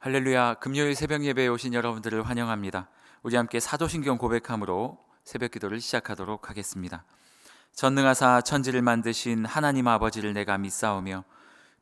할렐루야. 금요일 새벽 예배에 오신 여러분들을 환영합니다. 우리 함께 사도신경 고백함으로 새벽 기도를 시작하도록 하겠습니다. 전능하사 천지를 만드신 하나님 아버지를 내가 믿사오며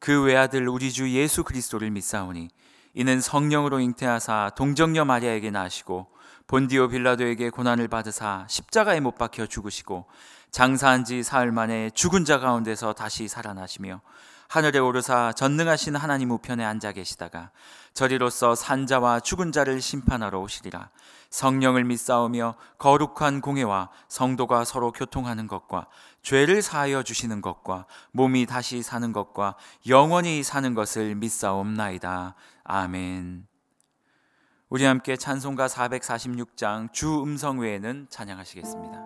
그 외아들 우리 주 예수 그리스도를 믿사오니 이는 성령으로 잉태하사 동정녀 마리아에게 나시고 본디오 빌라도에게 고난을 받으사 십자가에 못 박혀 죽으시고 장사한 지 사흘 만에 죽은 자 가운데서 다시 살아나시며 하늘에 오르사 전능하신 하나님 우편에 앉아 계시다가 저리로서 산자와 죽은 자를 심판하러 오시리라. 성령을 믿사오며 거룩한 공회와 성도가 서로 교통하는 것과 죄를 사하여 주시는 것과 몸이 다시 사는 것과 영원히 사는 것을 믿사옵나이다. 아멘. 우리 함께 찬송가 446장 주 음성 외에는 찬양하시겠습니다.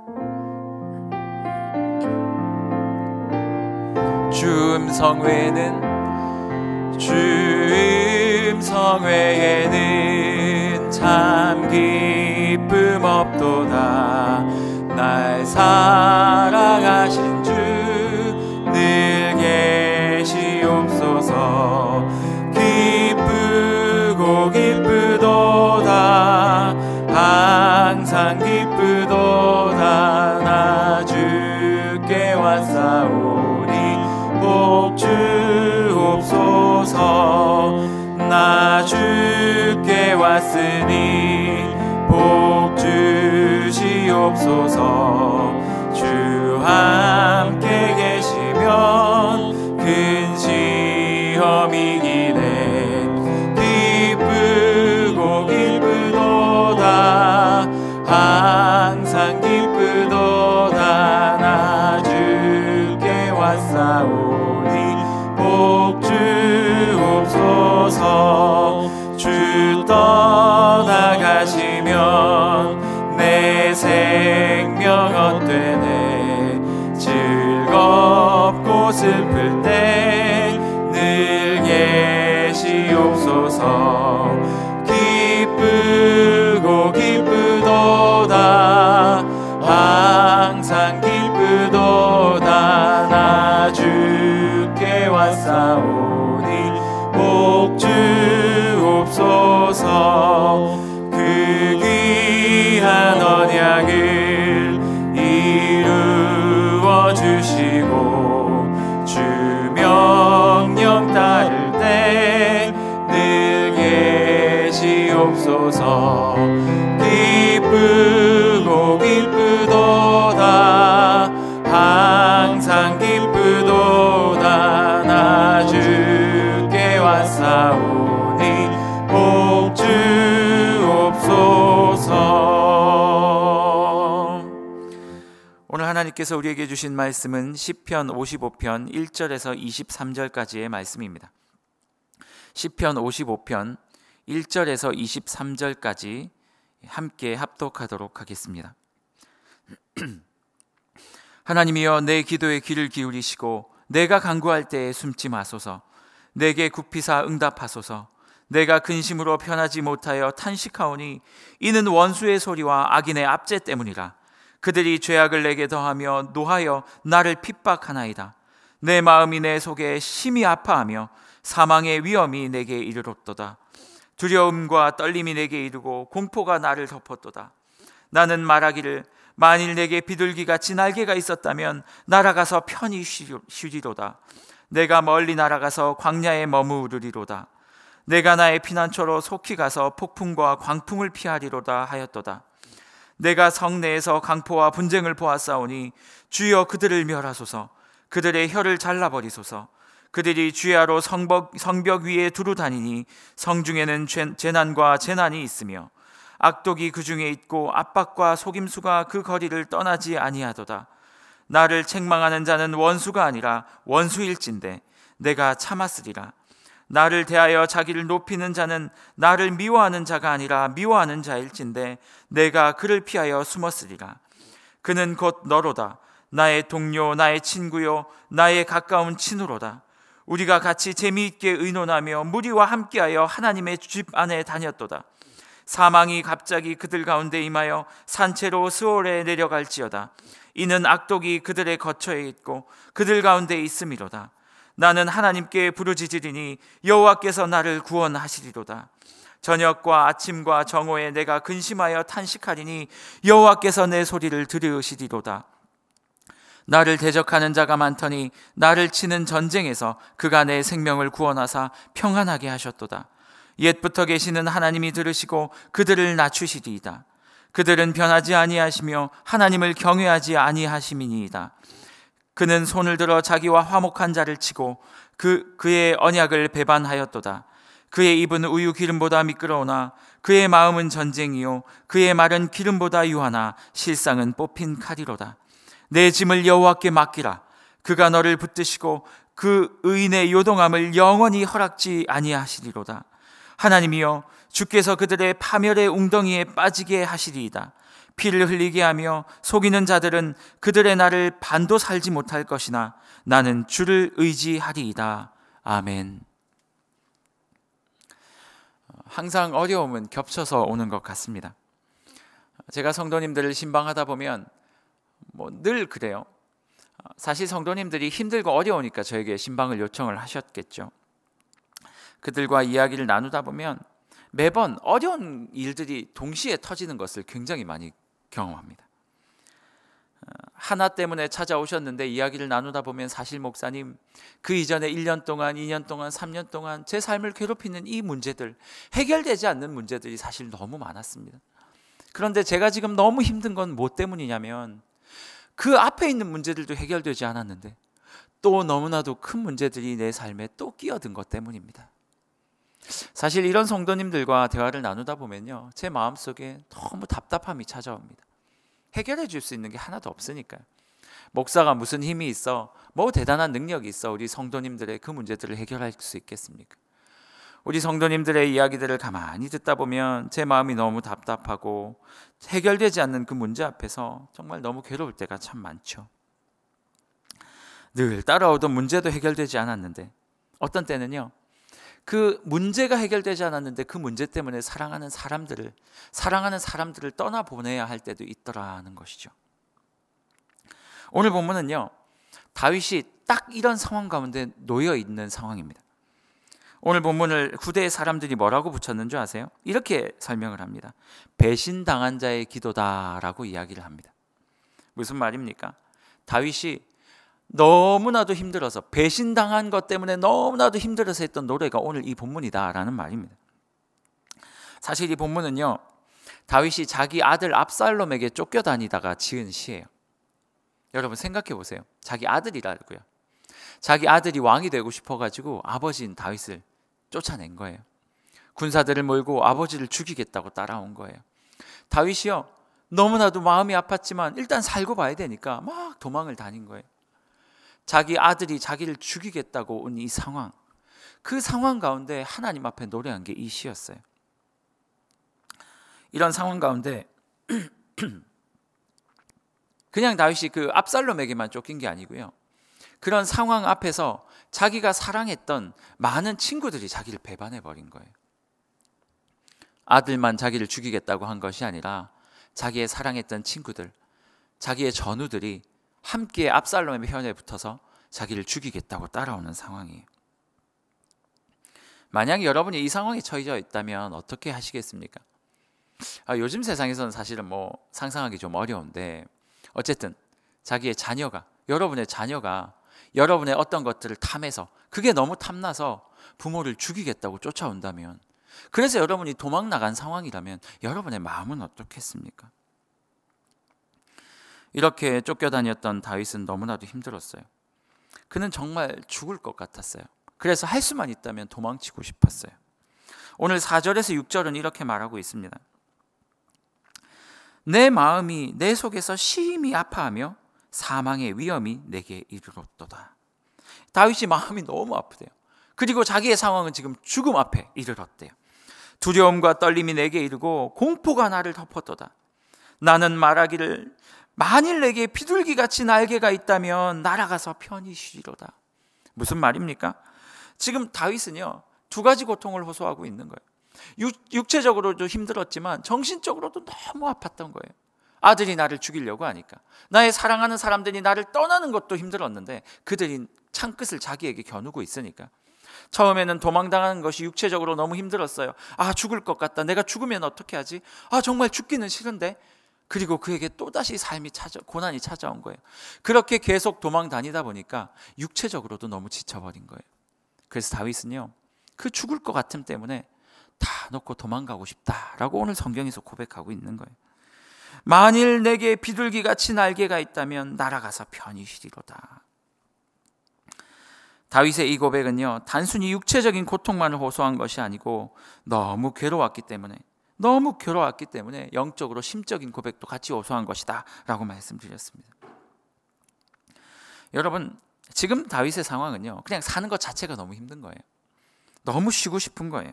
주 음성 외에는 주 음성 외에는 참 기쁨 없도다. 날 사랑하신 주 늘 계시옵소서. 기쁘고 기쁘도다. 항상 기쁘도다. 나 주께 왔사오니 복 주옵소서. 나 주께 왔으니 복 주시옵소서. 주 함께 계시면 큰 시험이기네. 기쁘고 기쁘도다. 항상 기쁘도다. 나 주께 왔사오니 복 주옵소서. 주 떠나가시면 내 생명 헛되네. 즐겁고 슬플 때 늘 계시옵소서. 기쁘고 기쁘도다. 항상 기쁘도다. 나 주께 왔사오니 복 주옵소서. 그 귀한 언약을 이루어 주시고 주 명령 따를 때 늘 계시옵소서. 기쁘고 기쁘도다. 항상 기쁘도다. 나 주께 왔사오니 복 주옵소서. 오늘 하나님께서 우리에게 주신 말씀은 시편 55편 1절에서 23절까지의 말씀입니다. 시편 55편 1절에서 23절까지 함께 합독하도록 하겠습니다. 하나님이여, 내 기도에 귀를 기울이시고 내가 간구할 때에 숨지 마소서. 내게 굽히사 응답하소서. 내가 근심으로 편하지 못하여 탄식하오니 이는 원수의 소리와 악인의 압제 때문이라. 그들이 죄악을 내게 더하며 노하여 나를 핍박하나이다. 내 마음이 내 속에 심히 아파하며 사망의 위험이 내게 이르렀도다. 두려움과 떨림이 내게 이르고 공포가 나를 덮었도다. 나는 말하기를 만일 내게 비둘기같이 날개가 있었다면 날아가서 편히 쉬리로다. 내가 멀리 날아가서 광야에 머무르리로다. 내가 나의 피난처로 속히 가서 폭풍과 광풍을 피하리로다 하였도다. 내가 성내에서 강포와 분쟁을 보았사오니 주여 그들을 멸하소서. 그들의 혀를 잘라버리소서. 그들이 주야로 성벽 위에 두루 다니니 성중에는 재난과 재난이 있으며 악독이 그 중에 있고 압박과 속임수가 그 거리를 떠나지 아니하도다. 나를 책망하는 자는 원수가 아니라 원수일진데 내가 참았으리라. 나를 대하여 자기를 높이는 자는 나를 미워하는 자가 아니라 미워하는 자일진데 내가 그를 피하여 숨었으리라. 그는 곧 너로다. 나의 동료, 나의 친구요, 나의 가까운 친우로다. 우리가 같이 재미있게 의논하며 무리와 함께하여 하나님의 집 안에 다녔도다. 사망이 갑자기 그들 가운데 임하여 산채로 스올에 내려갈지어다. 이는 악독이 그들의 거처에 있고 그들 가운데 있음이로다. 나는 하나님께 부르짖으리니 여호와께서 나를 구원하시리로다. 저녁과 아침과 정오에 내가 근심하여 탄식하리니 여호와께서 내 소리를 들으시리로다. 나를 대적하는 자가 많더니 나를 치는 전쟁에서 그가 내 생명을 구원하사 평안하게 하셨도다. 옛부터 계시는 하나님이 들으시고 그들을 낮추시리이다. 그들은 변하지 아니하시며 하나님을 경외하지 아니하심이니이다. 그는 손을 들어 자기와 화목한 자를 치고 그의 언약을 배반하였도다. 그의 입은 우유 기름보다 미끄러우나 그의 마음은 전쟁이요 그의 말은 기름보다 유하나 실상은 뽑힌 칼이로다. 내 짐을 여호와께 맡기라. 그가 너를 붙드시고 그 의인의 요동함을 영원히 허락지 아니하시리로다. 하나님이여, 주께서 그들의 파멸의 웅덩이에 빠지게 하시리이다. 피를 흘리게 하며 속이는 자들은 그들의 날을 반도 살지 못할 것이나 나는 주를 의지하리이다. 아멘. 항상 어려움은 겹쳐서 오는 것 같습니다. 제가 성도님들을 신방하다 보면 늘 그래요. 사실 성도님들이 힘들고 어려우니까 저에게 신방을 요청을 하셨겠죠. 그들과 이야기를 나누다 보면 매번 어려운 일들이 동시에 터지는 것을 굉장히 많이 경험합니다. 하나 때문에 찾아오셨는데 이야기를 나누다 보면 사실 목사님, 그 이전에 1년 동안, 2년 동안, 3년 동안 제 삶을 괴롭히는 이 문제들, 해결되지 않는 문제들이 사실 너무 많았습니다. 그런데 제가 지금 너무 힘든 건 뭐 때문이냐면 그 앞에 있는 문제들도 해결되지 않았는데 또 너무나도 큰 문제들이 내 삶에 또 끼어든 것 때문입니다. 사실 이런 성도님들과 대화를 나누다 보면요, 제 마음속에 너무 답답함이 찾아옵니다. 해결해 줄 수 있는 게 하나도 없으니까요. 목사가 무슨 힘이 있어, 뭐 대단한 능력이 있어 우리 성도님들의 그 문제들을 해결할 수 있겠습니까? 우리 성도님들의 이야기들을 가만히 듣다 보면 제 마음이 너무 답답하고 해결되지 않는 그 문제 앞에서 정말 너무 괴로울 때가 참 많죠. 늘 따라오던 문제도 해결되지 않았는데 어떤 때는요, 그 문제가 해결되지 않았는데 그 문제 때문에 사랑하는 사람들을 떠나보내야 할 때도 있더라는 것이죠. 오늘 본문은요, 다윗이 딱 이런 상황 가운데 놓여 있는 상황입니다. 오늘 본문을 후대의 사람들이 뭐라고 붙였는 줄 아세요? 이렇게 설명을 합니다. 배신당한 자의 기도다라고 이야기를 합니다. 무슨 말입니까? 다윗이 너무나도 힘들어서, 배신당한 것 때문에 너무나도 힘들어서 했던 노래가 오늘 이 본문이다라는 말입니다. 사실 이 본문은요, 다윗이 자기 아들 압살롬에게 쫓겨다니다가 지은 시예요. 여러분 생각해 보세요. 자기 아들이라고요. 자기 아들이 왕이 되고 싶어가지고 아버지인 다윗을 쫓아낸 거예요. 군사들을 몰고 아버지를 죽이겠다고 따라온 거예요. 다윗이요, 너무나도 마음이 아팠지만 일단 살고 봐야 되니까 막 도망을 다닌 거예요. 자기 아들이 자기를 죽이겠다고 온 이 상황, 그 상황 가운데 하나님 앞에 노래한 게 이 시였어요. 이런 상황 가운데 그냥 다윗이 그 압살롬에게만 쫓긴 게 아니고요, 그런 상황 앞에서 자기가 사랑했던 많은 친구들이 자기를 배반해버린 거예요. 아들만 자기를 죽이겠다고 한 것이 아니라 자기의 사랑했던 친구들, 자기의 전우들이 함께 압살롬의 편에 붙어서 자기를 죽이겠다고 따라오는 상황이에요. 만약 여러분이 이 상황에 처해져 있다면 어떻게 하시겠습니까? 요즘 세상에서는 사실은 상상하기 좀 어려운데, 어쨌든 자기의 자녀가, 여러분의 자녀가 여러분의 어떤 것들을 탐해서, 그게 너무 탐나서 부모를 죽이겠다고 쫓아온다면, 그래서 여러분이 도망 나간 상황이라면 여러분의 마음은 어떻겠습니까? 이렇게 쫓겨다녔던 다윗은 너무나도 힘들었어요. 그는 정말 죽을 것 같았어요. 그래서 할 수만 있다면 도망치고 싶었어요. 오늘 4절에서 6절은 이렇게 말하고 있습니다. 내 마음이 내 속에서 심히 아파하며 사망의 위험이 내게 이르렀도다. 다윗이 마음이 너무 아프대요. 그리고 자기의 상황은 지금 죽음 앞에 이르렀대요. 두려움과 떨림이 내게 이르고 공포가 나를 덮었도다. 나는 말하기를 만일 내게 비둘기같이 날개가 있다면 날아가서 편히 쉬리로다. 무슨 말입니까? 지금 다윗은요, 두 가지 고통을 호소하고 있는 거예요. 육체적으로도 힘들었지만 정신적으로도 너무 아팠던 거예요. 아들이 나를 죽이려고 하니까, 나의 사랑하는 사람들이 나를 떠나는 것도 힘들었는데 그들이 창끝을 자기에게 겨누고 있으니까. 처음에는 도망당하는 것이 육체적으로 너무 힘들었어요. 아, 죽을 것 같다. 내가 죽으면 어떻게 하지? 아, 정말 죽기는 싫은데. 그리고 그에게 또다시 고난이 찾아온 거예요. 그렇게 계속 도망 다니다 보니까 육체적으로도 너무 지쳐버린 거예요. 그래서 다윗은요, 그 죽을 것 같음 때문에 다 놓고 도망가고 싶다라고 오늘 성경에서 고백하고 있는 거예요. 만일 내게 비둘기같이 날개가 있다면 날아가서 편히 쉬리로다. 다윗의 이 고백은요, 단순히 육체적인 고통만을 호소한 것이 아니고 너무 괴로웠기 때문에 영적으로 심적인 고백도 같이 호소한 것이다 라고 말씀드렸습니다. 여러분, 지금 다윗의 상황은요, 그냥 사는 것 자체가 너무 힘든 거예요. 너무 쉬고 싶은 거예요.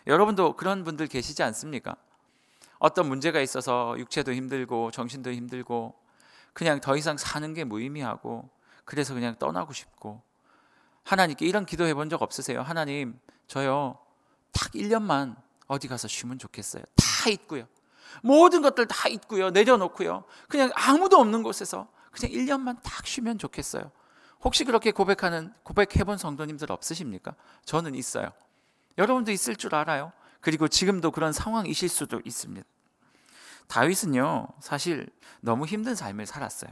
여러분도 그런 분들 계시지 않습니까? 어떤 문제가 있어서 육체도 힘들고 정신도 힘들고 그냥 더 이상 사는 게 무의미하고 그래서 그냥 떠나고 싶고, 하나님께 이런 기도해 본 적 없으세요? 하나님, 저요 딱 1년만 어디 가서 쉬면 좋겠어요. 다 잊고요, 모든 것들 다 잊고요, 내려놓고요, 그냥 아무도 없는 곳에서 그냥 1년만 딱 쉬면 좋겠어요. 혹시 그렇게 고백해본 성도님들 없으십니까? 저는 있어요. 여러분도 있을 줄 알아요. 그리고 지금도 그런 상황이실 수도 있습니다. 다윗은요, 사실 너무 힘든 삶을 살았어요.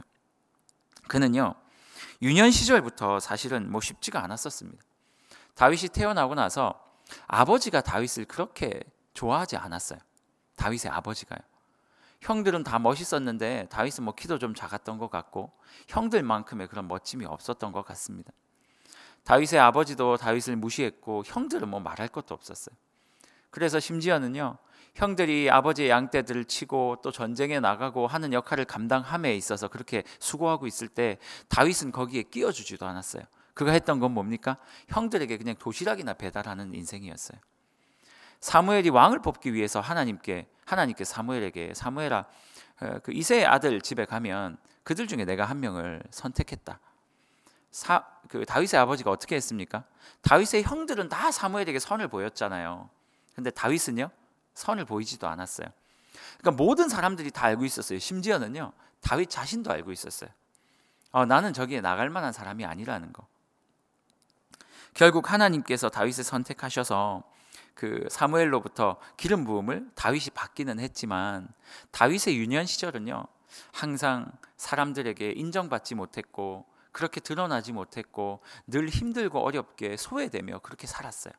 그는요, 유년 시절부터 사실은 쉽지가 않았었습니다. 다윗이 태어나고 나서 아버지가 다윗을 그렇게 좋아하지 않았어요. 다윗의 아버지가요. 형들은 다 멋있었는데 다윗은 키도 좀 작았던 것 같고 형들만큼의 그런 멋짐이 없었던 것 같습니다. 다윗의 아버지도 다윗을 무시했고 형들은 말할 것도 없었어요. 그래서 심지어는요, 형들이 아버지의 양떼들을 치고 또 전쟁에 나가고 하는 역할을 감당함에 있어서 그렇게 수고하고 있을 때 다윗은 거기에 끼워주지도 않았어요. 그가 했던 건 뭡니까? 형들에게 그냥 도시락이나 배달하는 인생이었어요. 사무엘이 왕을 뽑기 위해서 하나님께 사무엘에게, 사무엘아, 그 이새의 아들 집에 가면 그들 중에 내가 한 명을 선택했다. 다윗의 아버지가 어떻게 했습니까? 다윗의 형들은 다 사무엘에게 선을 보였잖아요. 근데 다윗은요, 선을 보이지도 않았어요. 그러니까 모든 사람들이 다 알고 있었어요. 심지어는요, 다윗 자신도 알고 있었어요. 나는 저기에 나갈 만한 사람이 아니라는 거. 결국 하나님께서 다윗을 선택하셔서 그 사무엘로부터 기름 부음을 다윗이 받기는 했지만 다윗의 유년 시절은요, 항상 사람들에게 인정받지 못했고 그렇게 드러나지 못했고 늘 힘들고 어렵게 소외되며 그렇게 살았어요.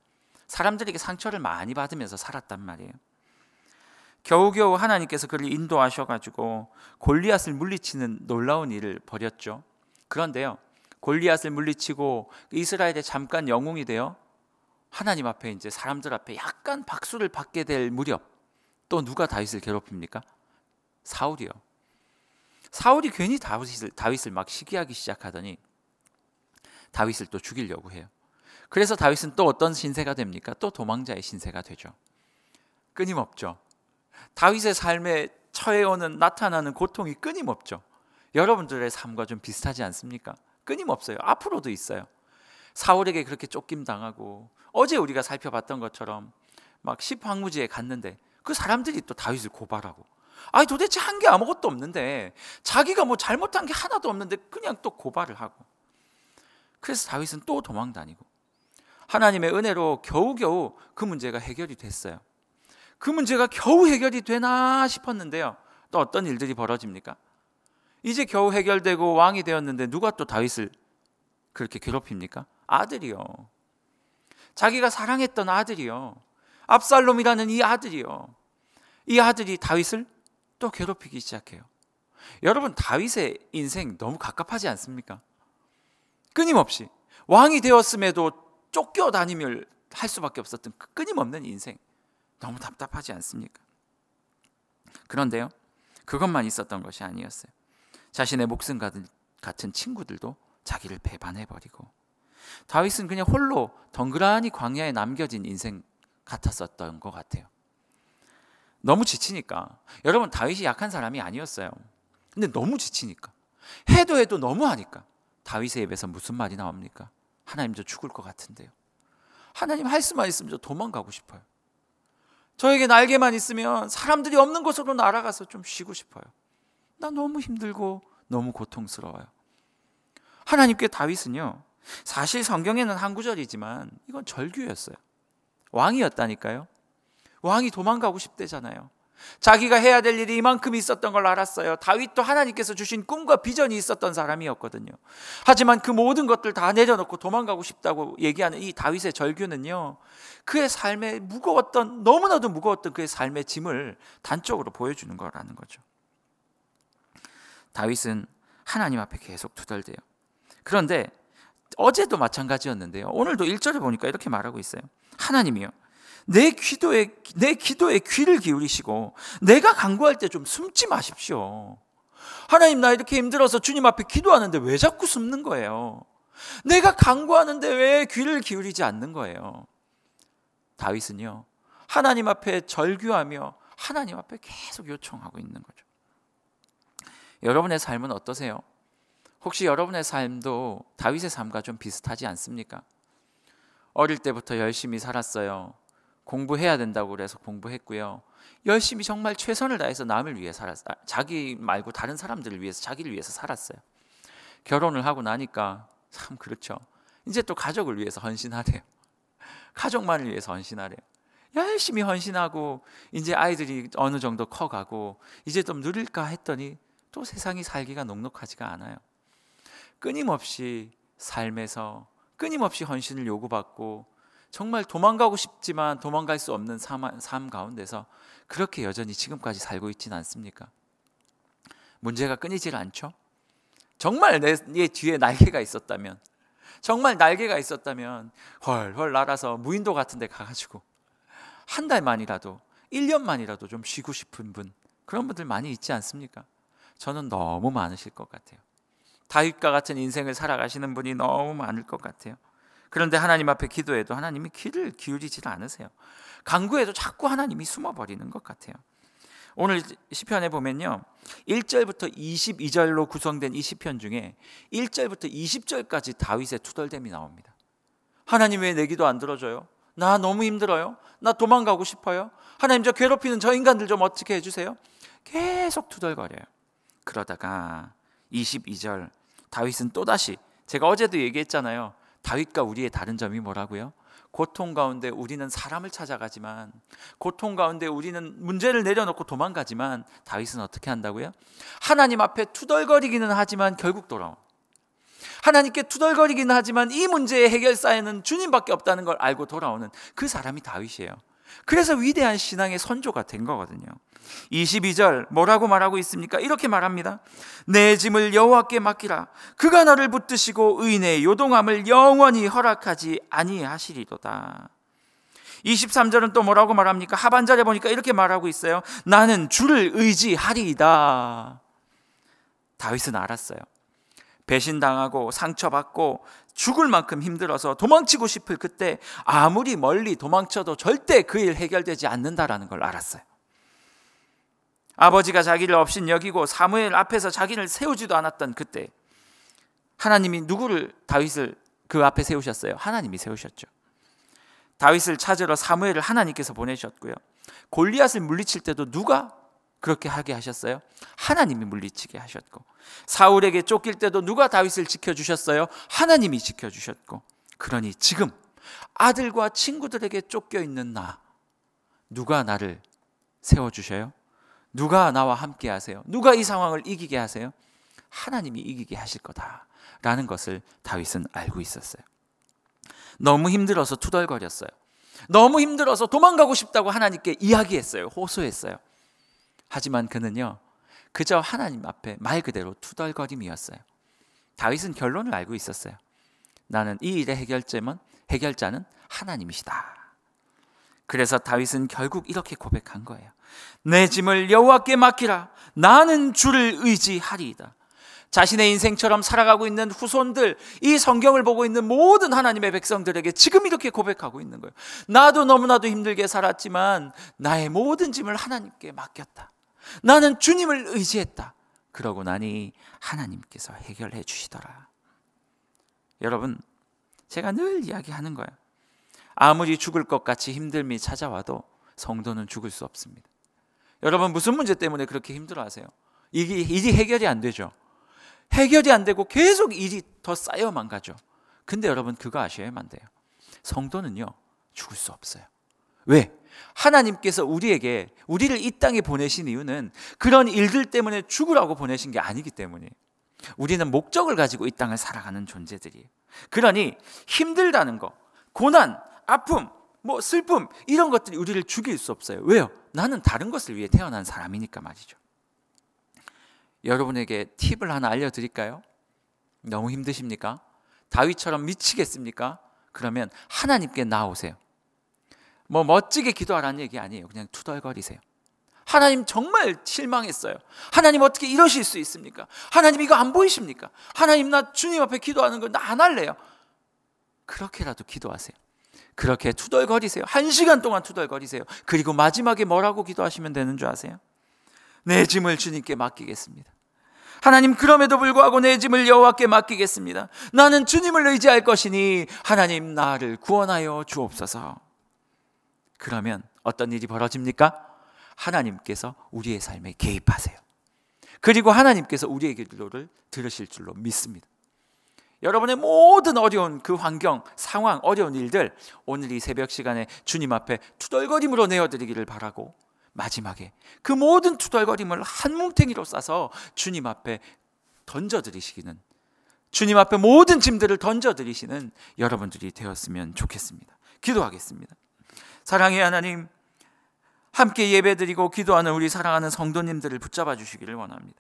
사람들에게 상처를 많이 받으면서 살았단 말이에요. 겨우겨우 하나님께서 그를 인도하셔가지고 골리앗을 물리치는 놀라운 일을 벌였죠. 그런데요, 골리앗을 물리치고 이스라엘의 잠깐 영웅이 되어 하나님 앞에, 이제 사람들 앞에 약간 박수를 받게 될 무렵, 또 누가 다윗을 괴롭힙니까? 사울이요. 사울이 괜히 다윗을 막 시기하기 시작하더니 다윗을 또 죽이려고 해요. 그래서 다윗은 또 어떤 신세가 됩니까? 또 도망자의 신세가 되죠. 끊임없죠. 다윗의 삶에 처해오는, 나타나는 고통이 끊임없죠. 여러분들의 삶과 좀 비슷하지 않습니까? 끊임없어요. 앞으로도 있어요. 사울에게 그렇게 쫓김당하고, 어제 우리가 살펴봤던 것처럼 막 십황무지에 갔는데 그 사람들이 또 다윗을 고발하고, 아니 도대체 한 게 아무것도 없는데, 자기가 잘못한 게 하나도 없는데 그냥 또 고발을 하고, 그래서 다윗은 또 도망 다니고, 하나님의 은혜로 겨우겨우 그 문제가 해결이 됐어요. 그 문제가 겨우 해결이 되나 싶었는데요, 또 어떤 일들이 벌어집니까? 이제 겨우 해결되고 왕이 되었는데 누가 또 다윗을 그렇게 괴롭힙니까? 아들이요. 자기가 사랑했던 아들이요. 압살롬이라는 이 아들이요. 이 아들이 다윗을 또 괴롭히기 시작해요. 여러분, 다윗의 인생 너무 갑갑하지 않습니까? 끊임없이 왕이 되었음에도 쫓겨다니며 할 수밖에 없었던 그 끊임없는 인생, 너무 답답하지 않습니까? 그런데요, 그것만 있었던 것이 아니었어요. 자신의 목숨 같은 친구들도 자기를 배반해버리고, 다윗은 그냥 홀로 덩그러니 광야에 남겨진 인생 같았었던 것 같아요. 너무 지치니까. 여러분, 다윗이 약한 사람이 아니었어요. 근데 너무 지치니까, 해도 너무 하니까 다윗의 입에서 무슨 말이 나옵니까? 하나님, 저 죽을 것 같은데요. 하나님, 할 수만 있으면 저 도망가고 싶어요. 저에게 날개만 있으면 사람들이 없는 곳으로 날아가서 좀 쉬고 싶어요. 나 너무 힘들고 너무 고통스러워요. 하나님께 다윗은요, 사실 성경에는 한 구절이지만 이건 절규였어요. 왕이었다니까요. 왕이 도망가고 싶대잖아요. 자기가 해야 될 일이 이만큼 있었던 걸 알았어요. 다윗도 하나님께서 주신 꿈과 비전이 있었던 사람이었거든요. 하지만 그 모든 것들 다 내려놓고 도망가고 싶다고 얘기하는 이 다윗의 절규는요, 그의 삶에 무거웠던, 너무나도 무거웠던 그의 삶의 짐을 단적으로 보여주는 거라는 거죠. 다윗은 하나님 앞에 계속 투덜대요. 그런데 어제도 마찬가지였는데요, 오늘도 1절에 보니까 이렇게 말하고 있어요. 하나님이요, 내 기도에 귀를 기울이시고 내가 간구할 때 좀 숨지 마십시오. 하나님, 나 이렇게 힘들어서 주님 앞에 기도하는데 왜 자꾸 숨는 거예요? 내가 간구하는데 왜 귀를 기울이지 않는 거예요? 다윗은요, 하나님 앞에 절규하며 하나님 앞에 계속 요청하고 있는 거죠. 여러분의 삶은 어떠세요? 혹시 여러분의 삶도 다윗의 삶과 좀 비슷하지 않습니까? 어릴 때부터 열심히 살았어요. 공부해야 된다고 그래서 공부했고요. 열심히 정말 최선을 다해서 남을 위해 살았어요. 자기 말고 다른 사람들을 위해서, 자기를 위해서 살았어요. 결혼을 하고 나니까 참 그렇죠. 이제 또 가족을 위해서 헌신하래요. 가족만을 위해서 헌신하래요. 열심히 헌신하고 이제 아이들이 어느 정도 커가고 이제 좀 누릴까 했더니 또 세상이 살기가 녹록하지가 않아요. 끊임없이 삶에서 끊임없이 헌신을 요구받고 정말 도망가고 싶지만 도망갈 수 없는 삶 가운데서 그렇게 여전히 지금까지 살고 있지는 않습니까? 문제가 끊이질 않죠? 정말 내 뒤에 날개가 있었다면, 정말 날개가 있었다면 헐헐 날아서 무인도 같은 데 가가지고 한 달만이라도 1년만이라도 좀 쉬고 싶은 분, 그런 분들 많이 있지 않습니까? 저는 너무 많으실 것 같아요. 다윗과 같은 인생을 살아가시는 분이 너무 많을 것 같아요. 그런데 하나님 앞에 기도해도 하나님이 귀를 기울이질 않으세요. 간구해도 자꾸 하나님이 숨어버리는 것 같아요. 오늘 시편에 보면요, 1절부터 22절로 구성된 이 시편 중에 1절부터 20절까지 다윗의 투덜댐이 나옵니다. 하나님, 왜 내 기도 안 들어줘요? 나 너무 힘들어요. 나 도망가고 싶어요. 하나님, 저 괴롭히는 저 인간들 좀 어떻게 해주세요. 계속 투덜거려요. 그러다가 22절, 다윗은 또다시, 제가 어제도 얘기했잖아요. 다윗과 우리의 다른 점이 뭐라고요? 고통 가운데 우리는 사람을 찾아가지만, 고통 가운데 우리는 문제를 내려놓고 도망가지만, 다윗은 어떻게 한다고요? 하나님 앞에 투덜거리기는 하지만 결국 돌아온, 하나님께 투덜거리기는 하지만 이 문제의 해결사에는 주님밖에 없다는 걸 알고 돌아오는 그 사람이 다윗이에요. 그래서 위대한 신앙의 선조가 된 거거든요. 22절 뭐라고 말하고 있습니까? 이렇게 말합니다. 내 짐을 여호와께 맡기라. 그가 너를 붙드시고 의인의 요동함을 영원히 허락하지 아니하시리로다. 23절은 또 뭐라고 말합니까? 하반절에 보니까 이렇게 말하고 있어요. 나는 주를 의지하리이다. 다윗은 알았어요. 배신당하고 상처받고 죽을 만큼 힘들어서 도망치고 싶을 그때 아무리 멀리 도망쳐도 절대 그 일 해결되지 않는다라는 걸 알았어요. 아버지가 자기를 업신여기고 사무엘 앞에서 자기를 세우지도 않았던 그때 하나님이 누구를, 다윗을 그 앞에 세우셨어요? 하나님이 세우셨죠. 다윗을 찾으러 사무엘을 하나님께서 보내셨고요. 골리앗을 물리칠 때도 누가 그렇게 하게 하셨어요? 하나님이 물리치게 하셨고, 사울에게 쫓길 때도 누가 다윗을 지켜주셨어요? 하나님이 지켜주셨고, 그러니 지금 아들과 친구들에게 쫓겨있는 나, 누가 나를 세워주셔요? 누가 나와 함께 하세요? 누가 이 상황을 이기게 하세요? 하나님이 이기게 하실 거다라는 것을 다윗은 알고 있었어요. 너무 힘들어서 투덜거렸어요. 너무 힘들어서 도망가고 싶다고 하나님께 이야기했어요. 호소했어요. 하지만 그는요, 그저 하나님 앞에 말 그대로 투덜거림이었어요. 다윗은 결론을 알고 있었어요. 나는 이 일의 해결자는 하나님이시다. 그래서 다윗은 결국 이렇게 고백한 거예요. 내 짐을 여호와께 맡기라. 나는 주를 의지하리이다. 자신의 인생처럼 살아가고 있는 후손들, 이 성경을 보고 있는 모든 하나님의 백성들에게 지금 이렇게 고백하고 있는 거예요. 나도 너무나도 힘들게 살았지만 나의 모든 짐을 하나님께 맡겼다. 나는 주님을 의지했다. 그러고 나니 하나님께서 해결해 주시더라. 여러분, 제가 늘 이야기하는 거예요. 아무리 죽을 것 같이 힘듦이 찾아와도 성도는 죽을 수 없습니다. 여러분, 무슨 문제 때문에 그렇게 힘들어하세요? 일이 해결이 안 되죠. 해결이 안 되고 계속 일이 더 쌓여만 가죠. 근데 여러분 그거 아셔야만 돼요. 성도는요 죽을 수 없어요. 왜? 하나님께서 우리를 이 땅에 보내신 이유는 그런 일들 때문에 죽으라고 보내신 게 아니기 때문이에요. 우리는 목적을 가지고 이 땅을 살아가는 존재들이에요. 그러니 힘들다는 거, 고난, 아픔, 슬픔 이런 것들이 우리를 죽일 수 없어요. 왜요? 나는 다른 것을 위해 태어난 사람이니까 말이죠. 여러분에게 팁을 하나 알려드릴까요? 너무 힘드십니까? 다윗처럼 미치겠습니까? 그러면 하나님께 나오세요. 멋지게 기도하라는 얘기 아니에요. 그냥 투덜거리세요. 하나님 정말 실망했어요. 하나님 어떻게 이러실 수 있습니까? 하나님 이거 안 보이십니까? 하나님 나 주님 앞에 기도하는 거 나 안 할래요. 그렇게라도 기도하세요. 그렇게 투덜거리세요. 1시간 동안 투덜거리세요. 그리고 마지막에 뭐라고 기도하시면 되는 줄 아세요? 내 짐을 주님께 맡기겠습니다. 하나님 그럼에도 불구하고 내 짐을 여호와께 맡기겠습니다. 나는 주님을 의지할 것이니 하나님 나를 구원하여 주옵소서. 그러면 어떤 일이 벌어집니까? 하나님께서 우리의 삶에 개입하세요. 그리고 하나님께서 우리의 기도를 들으실 줄로 믿습니다. 여러분의 모든 어려운 그 환경, 상황, 어려운 일들 오늘 이 새벽 시간에 주님 앞에 투덜거림으로 내어드리기를 바라고 마지막에 그 모든 투덜거림을 한 뭉탱이로 싸서 주님 앞에 던져드리시기는, 주님 앞에 모든 짐들을 던져드리시는 여러분들이 되었으면 좋겠습니다. 기도하겠습니다. 사랑의 하나님, 함께 예배드리고 기도하는 우리 사랑하는 성도님들을 붙잡아 주시기를 원합니다.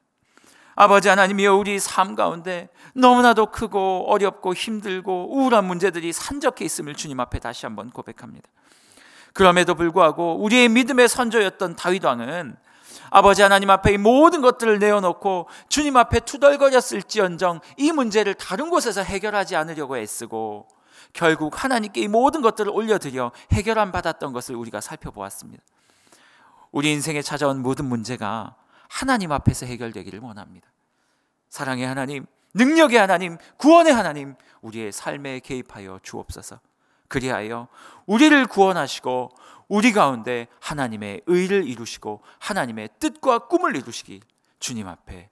아버지 하나님이여, 우리 삶 가운데 너무나도 크고 어렵고 힘들고 우울한 문제들이 산적해 있음을 주님 앞에 다시 한번 고백합니다. 그럼에도 불구하고 우리의 믿음의 선조였던 다윗 왕은 아버지 하나님 앞에 이 모든 것들을 내어놓고 주님 앞에 투덜거렸을지언정 이 문제를 다른 곳에서 해결하지 않으려고 애쓰고 결국 하나님께 이 모든 것들을 올려드려 해결안 받았던 것을 우리가 살펴보았습니다. 우리 인생에 찾아온 모든 문제가 하나님 앞에서 해결되기를 원합니다. 사랑의 하나님, 능력의 하나님, 구원의 하나님, 우리의 삶에 개입하여 주옵소서. 그리하여 우리를 구원하시고 우리 가운데 하나님의 의를 이루시고 하나님의 뜻과 꿈을 이루시기 주님 앞에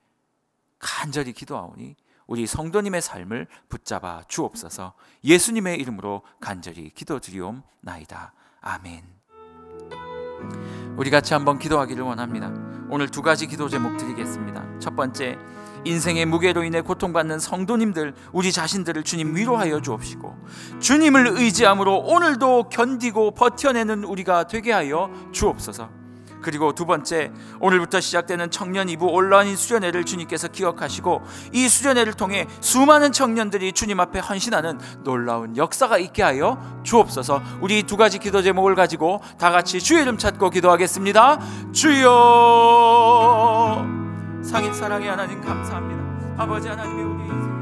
간절히 기도하오니 우리 성도님의 삶을 붙잡아 주옵소서. 예수님의 이름으로 간절히 기도드리옵나이다. 아멘. 우리 같이 한번 기도하기를 원합니다. 오늘 2가지 기도 제목 드리겠습니다. 첫 번째, 인생의 무게로 인해 고통받는 성도님들, 우리 자신들을 주님 위로하여 주옵시고 주님을 의지함으로 오늘도 견디고 버텨내는 우리가 되게 하여 주옵소서. 그리고 2번째, 오늘부터 시작되는 청년 2부 온라인 수련회를 주님께서 기억하시고 이 수련회를 통해 수많은 청년들이 주님 앞에 헌신하는 놀라운 역사가 있게 하여 주옵소서. 우리 2가지 기도 제목을 가지고 다 같이 주의 이름 찾고 기도하겠습니다. 주여. 상인 사랑의 하나님 감사합니다. 아버지 하나님의 우리 인생